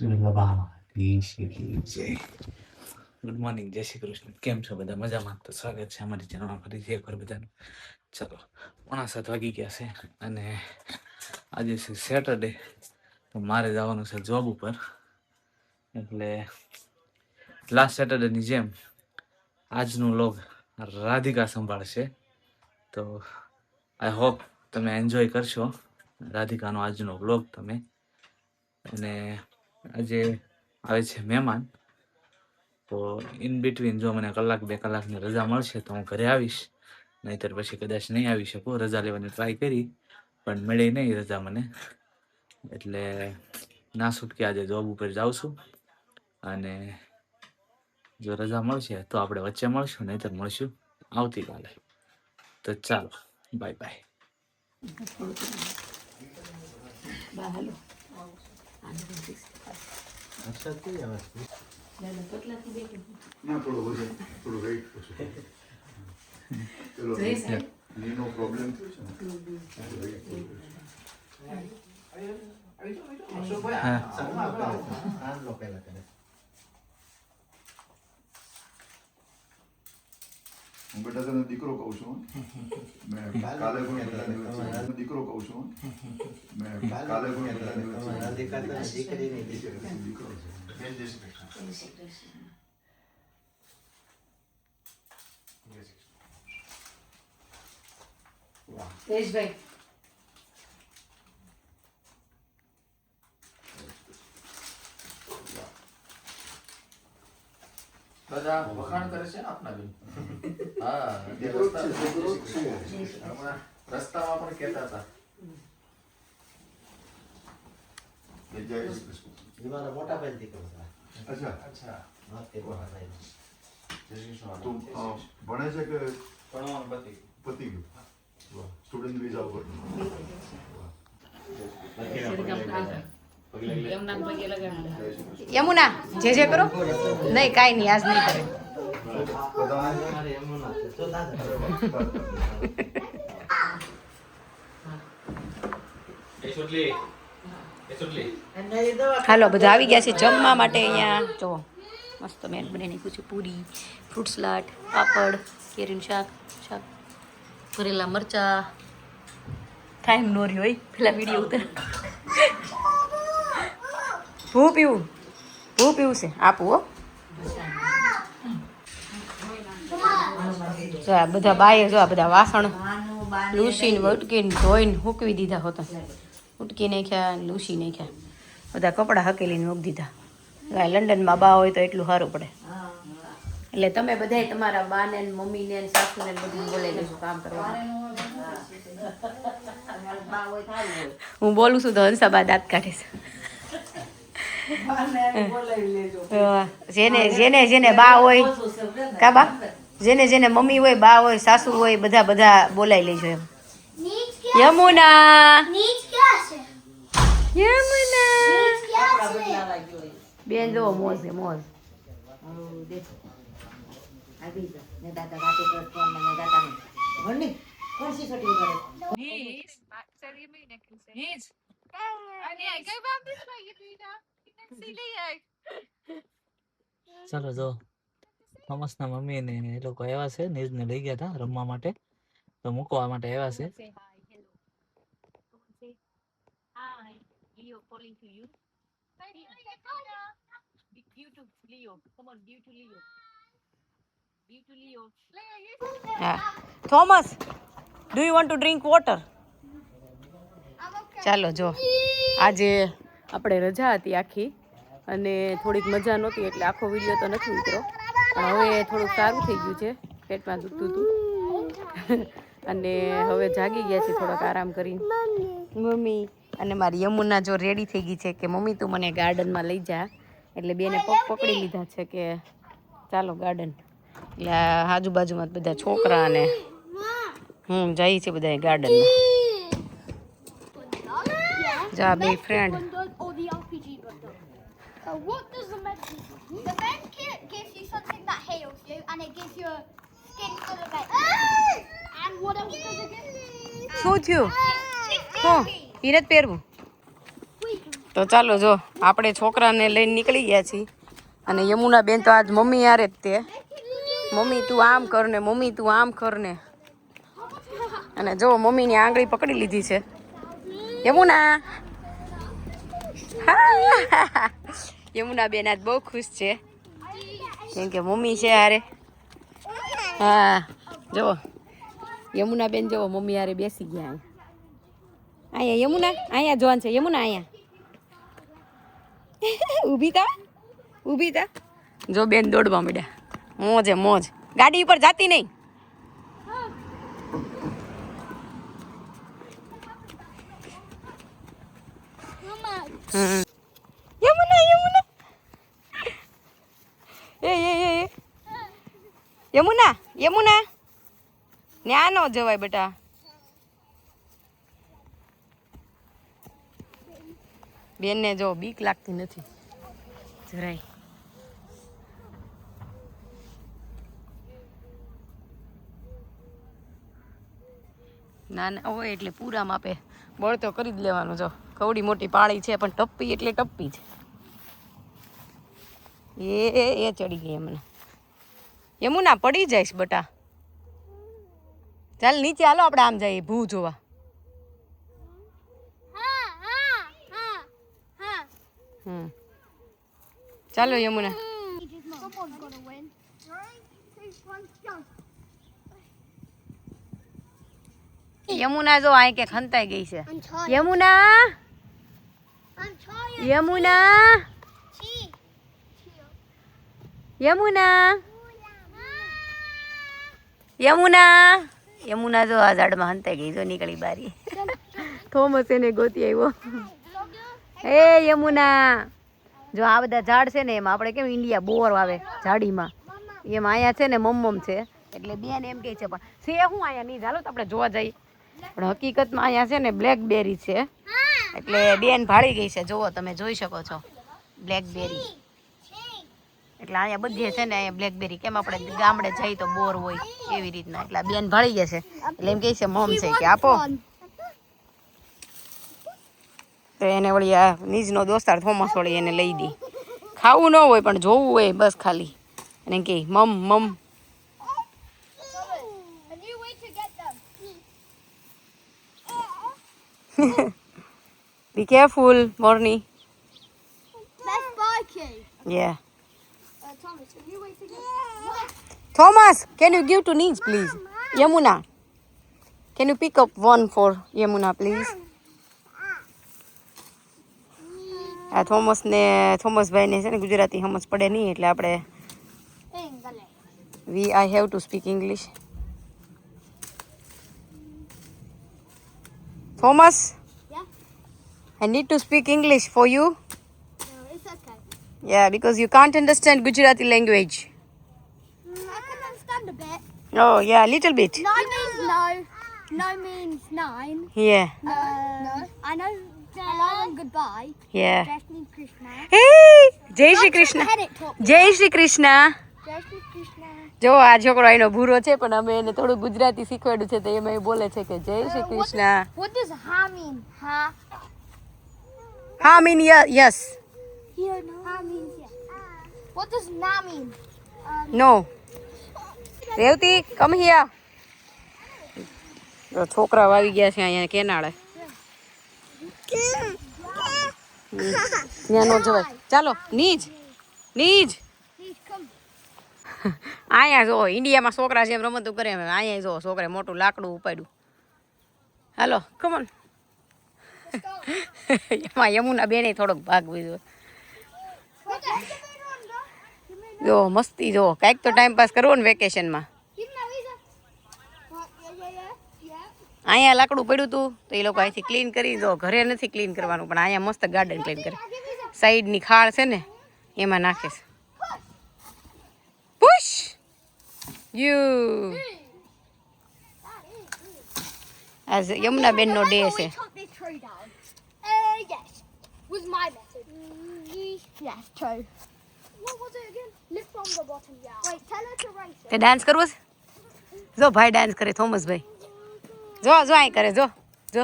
Good morning, જય શ્રી કૃષ્ણ. કેમ છો બધા? મજામાં? તો સ્વાગત છે અમારી ચેનલમાં ફરીથી એકવાર બધાનું. ચલો, 7:30 વાગી ગયા છે અને આજે છે સેટરડે. તો મારે જવાનું છે જોબ ઉપર. એટલે લાસ્ટ સેટરડેની જેમ આજનું લોગ રાધિકા સંભાળશે. તો આઈ હોપ તમે એન્જોય કરશો રાધિકાનો આજનો વ્લોગ તમે. અને આજે આવે છે મહેમાન. તો ઇન બિટવીન જો મને 1-2 કલાકની રજા મળશે તો હું ઘરે આવીશ, નહીંતર પછી કદાચ નહીં આવી શકું. રજા લેવાની ટ્રાય કરી પણ મળી નહીં રજા મને, એટલે ના છૂટકે આજે જોબ ઉપર જાઉં છું. અને જો રજા મળશે તો આપણે વચ્ચે મળશું, નહીંતર મળશું આવતીકાલે. તો ચાલો, બાય બાય. ના થોડો વજન થોડું વેઇટ ઓછું ચલો નીનો પ્રોબ્લેમ થયો છે હું બેટા તને દીકરો કહું છું. મેં કાલે પણ દીકરો કહું છું. મેં કાલે પણ દીકરો છે. તેજભાઈ બધા વખાણ કરે છે ને આપના બેન. હા, રસ્તામાં પણ કહેતા હતા. મોટા ભાઈ દીકરો હતા. અચ્છા અચ્છા, તું ભણે છે કે ભણવાનું પતી પતી ગયું? સ્ટુડન્ટ વિઝા ઉપર. યમુના જે જે કરો નહીં, કાંઈ નહીં, આજ નહીં કરે. હાલો, બધા આવી ગયા છે જમવા માટે. અહીંયા જો મસ્ત મેં બની નાખ્યું છે પૂરી, ફ્રૂટ સલાડ, પાપડ, કેરીનું શાક, ભરેલા મરચા. ટાઈમ નો રહ્યો હોય પેલા વિડીયો ઉતર. હું પીવું છે, આપું હો. જો આ બધા બાએ જો આ બધા વાસણ લૂસીને ઉટકીને ધોઈને હૂકવી દીધા હોતા. ઉટકી નાખ્યા, લૂસી નાખ્યા, બધા કપડાં હકેલીને મૂકી દીધા. લંડનમાં બા હોય તો એટલું સારું પડે. એટલે તમે બધાય તમારા બાને ને મમ્મીને ને સાસુને બધું બોલાવી લેજો કામ કરવા. હું બોલું છું તો હંસાબા દાંત કાઢે છે. જેને બા હોય કા બા, જેને મમ્મી હોય, બા હોય, સાસુ હોય, બધા બોલાવી લેજો એમ. યમુના બેન જો મોજ છે મોજ. ચાલો, જો થોમસના મમ્મી ને એ લોકો આવ્યા છે, નીરને લઈ ગયા હતા રમવા માટે, તો મૂકવા માટે આવ્યા છે. Thomas, do you want to drink water? ચાલો, જો આજે આપણે રજા હતી આખી અને થોડીક મજા નહોતી એટલે આખો વિડીયો તો નથી ઉતરો, પણ હવે થોડુંક સારું થઈ ગયું છે. પેટમાં દુખતું હતું અને હવે જાગી ગયા છે થોડોક આરામ કરીને. મમ્મી અને મારી યમુના જો રેડી થઈ ગઈ છે કે મમ્મી તું મને ગાર્ડનમાં લઈ જા. એટલે બેને પગ પકડી લીધા છે કે ચાલો ગાર્ડન. એટલે આજુબાજુમાં બધા છોકરા અને જાય છે બધા ગાર્ડનમાં. જા બે friend. What does the med do? The med kit gives you something that heals you, and it gives you a skin for the med. And what else does it give? શું થયું? હું હિરત પહેરવું. તો ચાલો જો આપણે છોકરાને લઈને નીકળી ગયા છીએ અને યમુના બેન તો આજ મમ્મી યારે જ તે મમ્મી તું આમ કર ને મમ્મી તું આમ કર ને અને જો મમ્મીની આંગળી પકડી લીધી છે યમુના યમુના બેન આજ બહુ ખુશ છે કેમ કે મમ્મી છે હારે હા જો યમુના બેન જો મમ્મી હારે બેસી ગયા અહીંયા યમુના અહીંયા જોવાનું છે યમુના અહીંયા ઊભી થા જો બેન દોડવા માંડ્યા મોજે મોજ ગાડી ઉપર જાતી નહીં યમુના યમુના એ યમુના યમુના ન્યા નો જવાય બેટા બેનને જો બીક લાગતી નથી જરાય ના ના હોય એટલે પૂરા માપે બળ તો કરી જ લેવાનું જો કવડી મોટી પાળી છે પણ ટપ્પી એટલે ટપ્પી જ એ ચડી ગઈ એમને યમુના પડી જઈશ બટા ચાલ નીચે હાલો આપણે આમ જઈએ ભૂ જોવા ચાલો Yamuna Someone's gonna win. 3, 2, 1, go. Yamuna જો આ કે ખંતાઈ ગઈ છે I'm tired. Yamuna I'm tired. Yamuna Tea. Yamuna Yamuna Yamuna જો આ ઝાડમાં હંતાઈ ગઈ જો નીકળી બારી થોમસ એને ગોતી આવ્યો એ યમુના જો આ બધા ઝાડ છે ને એમાં આપણે કેમ ઇન્ડિયા બોર આવે ઝાડીમાં એમ અહીંયા છે ને મમ્મમ છે એટલે બેન એમ કહે છે પણ છે શું અહીંયા નહીં ચાલો તો આપણે જોવા જઈએ પણ હકીકતમાં અહીંયા છે ને બ્લેકબેરી છે એટલે બેન ભાળી ગઈ છે જુઓ તમે જોઈ શકો છો બ્લેકબેરી એટલે અહીંયા બધે છે ને અહીંયા બ્લેકબેરી કેમ આપણે ગામડે જઈએ તો બોર હોય એવી રીતના એટલે આ બેન ભાળી ગયા છે એટલે એમ કહે છે મમ છે કે આપો તો એને વળી આ નીજનો દોસ્તાર થોમસ વળી એને લઈ દે ખાવું ન હોય પણ જોવું હોય બસ ખાલી અને કે મમ મમ A new way to get them. Be careful Morni Let's buy key. Yeah Thomas, a new way to get Thomas, can you give to Neej, please? Yamuna, can you pick up one for Yamuna, please? આ થોમસભાઈને છે ને ગુજરાતી સમજ પડે નહીં એટલે આપણે I have to speak English Thomas Yeah? I need to speak English for you. No, it's okay. Yeah, because you can't understand Gujarati language. I can understand a bit. Oh, yeah, a little bit. No means no. No means 9. Yeah, No. I know hello and goodbye. yeah. Jai Shri Krishna. Hey, Jai Shri Krishna. Head it talk. Jai Shri Krishna. Jai Shri Krishna. જો આ છોકરો એનો ભૂરો છે પણ અમે એને થોડું ગુજરાતી શીખવાડ્યું છે તો એમાં એ બોલે છે કે જય Shri Krishna What does ha mean? Ha. હા mean yes Yeah, no. Ha means yes. What does na mean? નો રેવતી કમ હિયા છોકરા આવી ગયા છે અહીંયા કેનાળે ત્યાં નો જવાય ચાલો નીજ નીજ Please come. અહીંયા જો ઇન્ડિયામાં છોકરા જેમ રમતું કરે એમ અહીંયા જો છોકરે મોટું લાકડું ઉપાડ્યું હાલો કમોન એમાં યમુના બેને થોડોક ભાગ લીધો Put the excavator on, bro. જો મસ્તી જો કાંઈક તો ટાઈમ પાસ કરવો ને વેકેશનમાં Give me that laser. Yeah. અહીંયા લાકડું પડ્યું હતું તો એ લોકો અહીંથી ક્લીન કરી દો ઘરે નથી ક્લીન કરવાનું પણ અહીંયા મસ્ત ગાર્ડન ક્લીન કરે સાઈડની ખાળ છે ને એમાં નાખે છે પુશ યુ આજ યમુનાબેનનો ડે છે Chop this tree down. Yes. Was my method. Yes, true. What was it again? Lift from the bottom, yeah. Wait, tell her to race it. તે ડાન્સ કરવો છે જો ભાઈ ડાન્સ કરે થોમસભાઈ જો જો અહીં કરે જો જો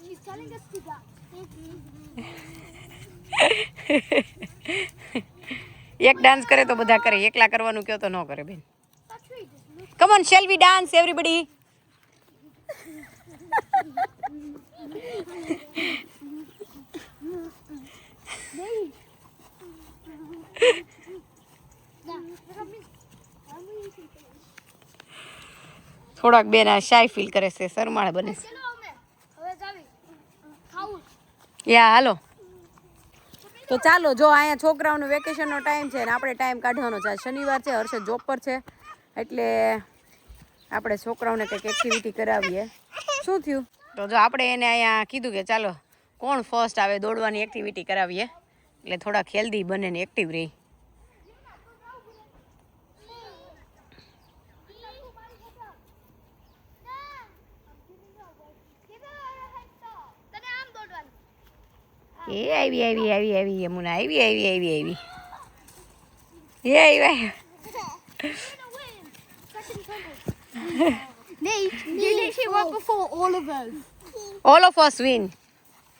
She's telling us to go. એક ડાન્સ કરે તો બધા કરે, એકલા કરવાનું કહો તો ન કરે બેન. Come on, shall we dance everybody? થોડાક બેન આ શાય ફીલ કરે છે, શરમાળ બને છે. ચલો અમે હવે જાવી ખાવું. યા હાલો. તો ચાલો, જો અહીંયા છોકરાઓનો વેકેશનનો ટાઈમ છે ને આપણે ટાઈમ કાઢવાનો છે. શનિવાર છે, હર્ષદ જોબ પર છે, એટલે આપણે છોકરાઓને કંઈક એક્ટિવિટી કરાવીએ. શું થયું? તો જો આપણે એને અહીંયા કીધું કે ચાલો કોણ ફર્સ્ટ આવે દોડવાની એક્ટિવિટી કરાવીએ, એટલે થોડાક હેલ્ધી બને ને એક્ટિવ રહી. તને આમ દોડવાનું. એ આવી યમુના, આવી. એ આવી. Did she won before all of us? All of us win.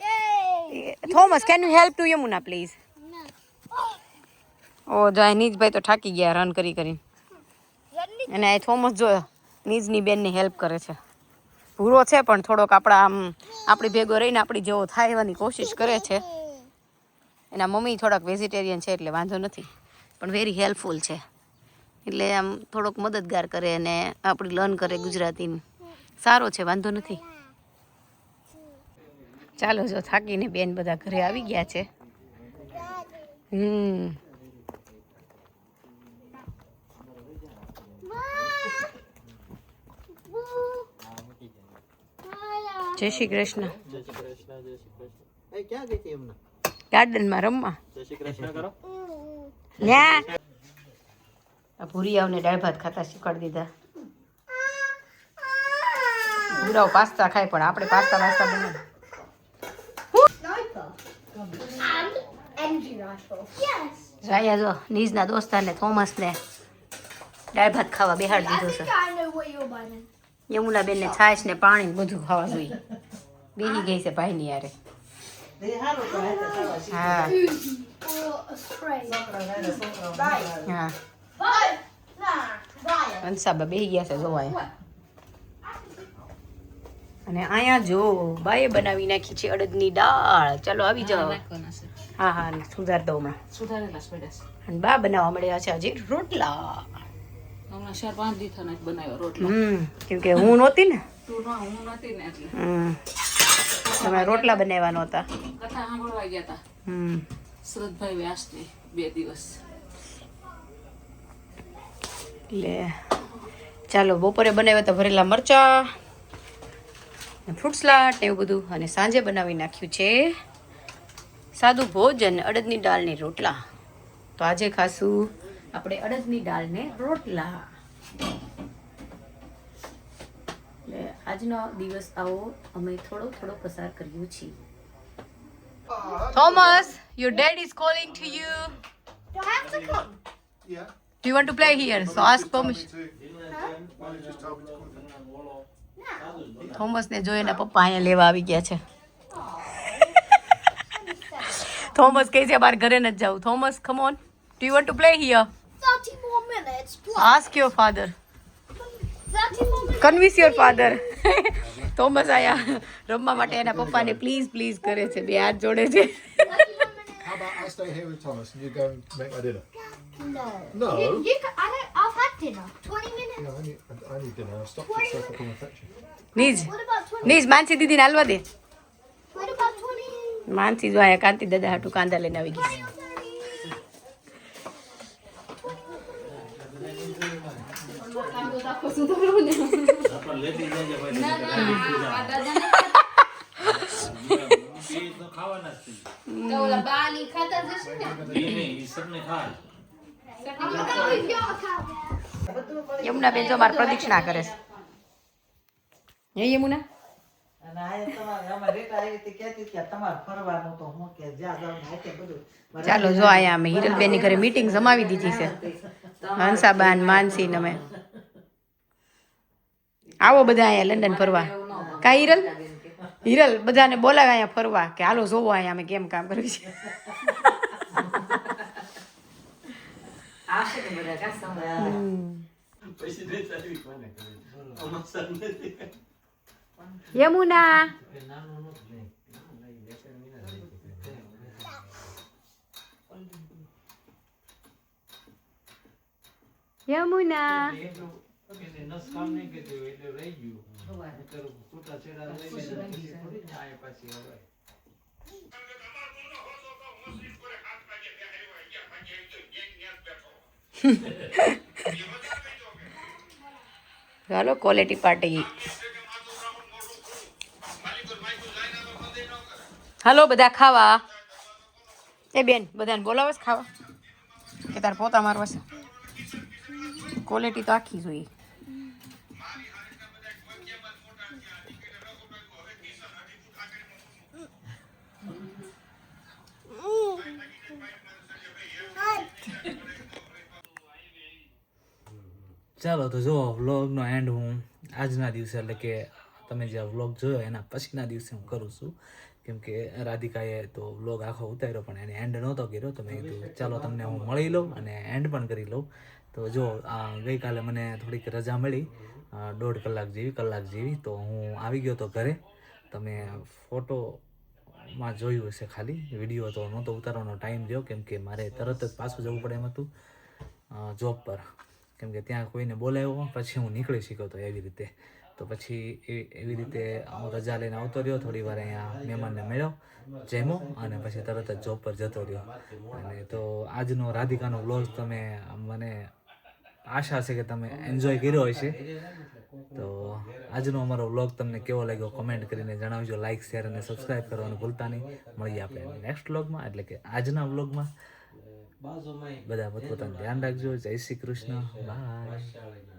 Yay! Thomas, can you help to Yamuna, please? No. ઓ જાય નીજભાઈ તો થાકી ગયા રન કરી કરીને. અને આ થોમસ જો નીજની બેનને હેલ્પ કરે છે. ભૂરો છે પણ થોડોક આપણી ભેગો રહીને આપણી જેવો થાય એવાની કોશિશ કરે છે. એના મમ્મી થોડાક વેજીટેરિયન છે એટલે વાંધો નથી, પણ વેરી હેલ્પફુલ છે. એટલે આમ થોડોક મદદગાર કરે અને આપણી લર્ન કરે ગુજરાતી. સારો છે, વાંધો નથી. ચાલો, જો થાકીને બેન બધા ઘરે આવી ગયા છે. જય શ્રી કૃષ્ણ. એ ક્યાં ગઈ હતી એમને? ગાર્ડનમાં રમવા. જય શ્રી કૃષ્ણ કરો. ન્યા આ ભૂરિયાઓને દાળ ભાત ખાતા શીખવાડી દીધા. ભૂરાઓ પાસ્તા ખાય પણ આપણે પાસ્તા બનાવીએ. And energy rifle. Yes. રાયા જો નીજના દોસ્તારને થોમસને દાળ ભાત ખાવા બેહાડી I દીધો think છે. I know what you're buying. Yamuna બેનને છાશ ને પાણી બધું ખાવા જોઈએ. બેહી ગઈ છે ભાઈની યારે. એ હારું તો હાથે ખાવા શીખી. હા Or a spray. હા Bye. Nah. Bye. અંસાબા બેહી ગયા છે જોવા. અને અહીંયા જો બાએ બનાવી નાખી છે અડદની દાળ. ચાલો આવી જાઓ. હા હા સુધાર દઉં હમણાં. સુધારેલા જ પડ્યા છે. અને બા બનાવવા મળ્યા છે હજી રોટલા. હમણાં 4-5 દી થયા નથી બનાવ્યો રોટલો. કેમ કે હું નહોતી ને. તું ના હું નથી ને એટલે તમે રોટલા બનાવવા નહોતા. કથા સાંભળવા ગયા હતા શરદભાઈ વ્યાસની 2 દિવસ. એટલે ચાલો બપોરે બનાવ્યા હતા ભરેલા મરચા, ફ્રૂટ સલાડ ને એવું બધું. અને સાંજે બનાવી નાખ્યું છે સાદું ભોજન, અડદની દાળની રોટલા. તો આજે ખાશું આપણે અડદની દાળને રોટલા. એટલે આજનો દિવસ આવો અમે થોડો પસાર કર્યો છીએ. Thomas, your dad is calling to you. Do I have to come? Yeah. Do you want to play here? So ask permission. Thomas ને જોઈને પપ્પા અહીંયા લેવા આવી ગયા છે. થોમસ કહે છે બાર ઘરે નથી જવું. Thomas, come on. Do you want to play here? 30 more minutes. Plus. Ask your father. 30 more minutes. Convince your father. Thomas આયા રમવા માટે એના પપ્પાને પ્લીઝ કરે છે. બે હાથ જોડે છે. 30 more minutes. How about I stay here with Thomas and you go and make my dinner? No. No. You can, I've had dinner. 20 minutes. Yeah, I need dinner. I'll stop for self-become affection. નીજ What about 20? નીજ માનસી દીદીને હાલવા દે. What about 20? માનસી જો આયા કાંતિ દાદા હાટુ કાંદા લઈને આવી ગઈ. I'm gonna go with your account. Yamuna બેન જો મારી પ્રદક્ષિણા કરે છે. હે યમુના? અને આ તમારે આમાં રેટા આવી હતી કહેતી કે તમારે ફરવાનું તો હું કે જ્યાં જાવ ને હાથે બધું. ચાલો જો અહીંયા અમે હિરલબેનની ઘરે મીટિંગ જમાવી દીધી છે. હંસાબાન, માનસી ને અમે. આવો બધા અહીંયા લંડન ફરવા. કા હિરલ? હિરલ બધાને બોલાવે અહીંયા ફરવા કે હાલો જોવો અહીંયા અમે કેમ કામ કર્યું છે. આવશે ને બધા કા સમય યમુના યમુના ચાલો ક્વોલિટી પાર્ટી. હાલો બધા ખાવા. એ બેન બધાને બોલાવે છે ખાવા કે તાર પોતા મારવા છે? ક્વોલિટી તો આખી જોઈએ. ચાલો તો જો વ્લોગનો એન્ડ હું આજના દિવસે એટલે કે તમે જે વ્લોગ જોયો એના પછીના દિવસે હું કરું છું, કેમ કે રાધિકાએ તો વ્લોગ આખો ઉતાર્યો પણ એને એન્ડ નહોતો કર્યો. તો મેં કીધું ચાલો તમને હું મળી લઉં અને એન્ડ પણ કરી લઉં. તો જો ગઈકાલે મને થોડીક રજા મળી 1.5 કલાક જેવી, તો હું આવી ગયો તો ઘરે. તમે ફોટોમાં જોયું હશે, ખાલી વિડીયો તો નહોતો ઉતારવાનો ટાઈમ થયો, કેમ કે મારે તરત જ પાછું જવું પડે એમ હતું જોબ પર, કેમ કે ત્યાં કોઈને બોલાવ્યો પછી હું નીકળી શક્યો હતો એવી રીતે. તો પછી એવી રીતે હું રજા લઈને આવતો રહ્યો, થોડી વાર અહીંયા મહેમાનને મળ્યો, જમ્યો અને પછી તરત જ જોબ પર જતો રહ્યો. અને તો આજનો રાધિકાનો વ્લોગ તમે મને આશા છે કે તમે એન્જોય કર્યો હશે. તો આજનો અમારો વ્લોગ તમને કેવો લાગ્યો કોમેન્ટ કરીને જણાવજો. લાઇક, શેર અને સબસ્ક્રાઈબ કરવાનું ભૂલતા નહીં. મળીએ આપણે નેક્સ્ટ વ્લોગમાં, એટલે કે આજના વ્લોગમાં. બધા પોતપોતાનું ધ્યાન રાખજો. જય શ્રી કૃષ્ણ. બાય.